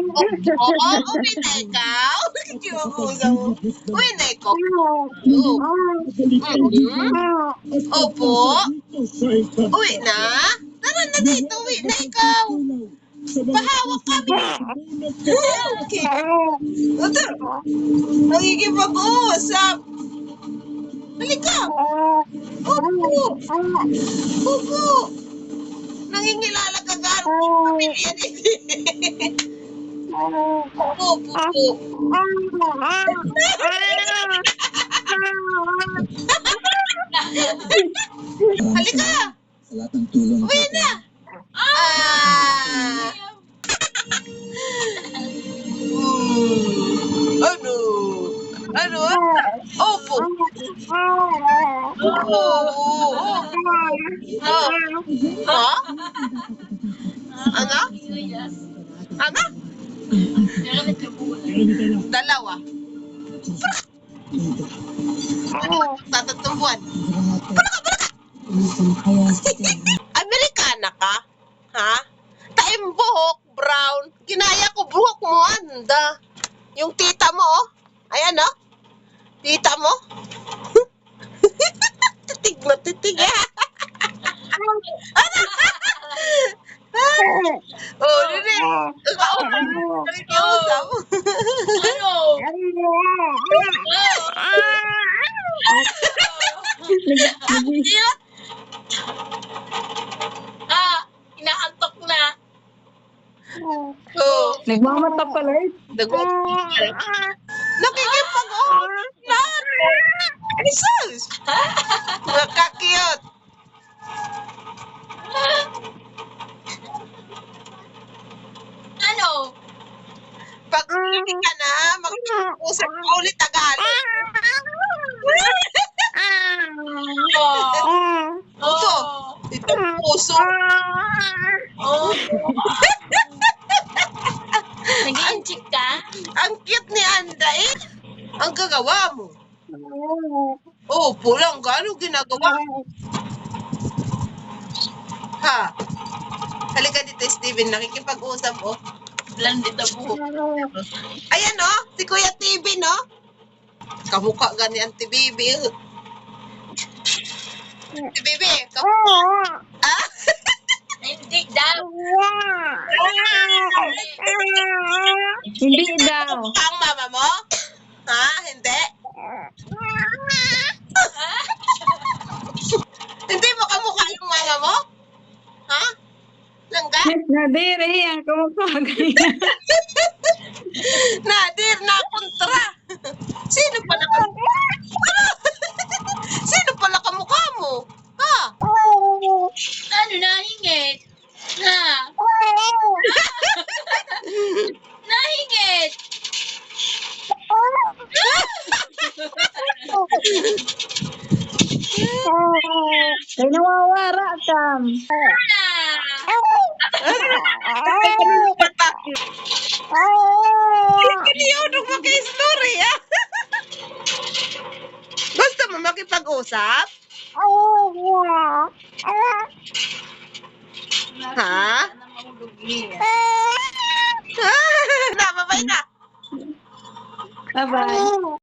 Oo, uwi na ikaw. Kinukusa mo. Uwi na ikaw. Opo. Uwi na. Tara na dito, uwi na ikaw. Pahawak kami. Okay. Nagigipag-uusap. Halika. Opo. Opo. Nangingilala ka gano'n pamilya ni Opo. Halika. Sa lahat ng tulong. Uwi na. Ah. Ano? Ano? Opo. Ha? Ano? Ano? Dalawa. Tatatumbuan. Amerikana ka? Ha? Taim buhok, brown. Ginaya ko buhok mo, anda. Yung tita mo, oh. Ayan, oh. Tita mo. Titig na titig, eh. Oh, Nene. Nakikiusap. Ano? Cute. Inaantok na. Oh. Nagmamata pala eh. Nakikipag-uusap na. Jesus. Nakakiyot. Ano? Pag hindi ka na, mag-usap ka ulit Tagalog. Puso. Ito puso. Oh. Nag-i-inchik ka? Ang cute ni Anda eh. Ang gagawa mo. Oh, pulang ka. Ano ginagawa mo? Ha? Halika dito, Steven. Nakikipag-usap, oh. Blondie na buhok. Ayan, oh. Si Kuya TV, no? Kamukha gani ang Bibi. Si Bibi, ah? Hindi daw. Hindi daw. Kamukha ang mama mo? Ha? Hindi? Hindi mo kamukha yung mama mo? Ha? Langga? Nadiri ang kamukha ganyan. Nadir, nakontra. Sino pala Sino pala kamukha mo? Ha? Ano nahingit? Na. Nahingit. Kaya nawawara kam. Kiniyodong maki-story, ah. Gusto mo makipag-usap? Ha? Na, babay na. Bye-bye.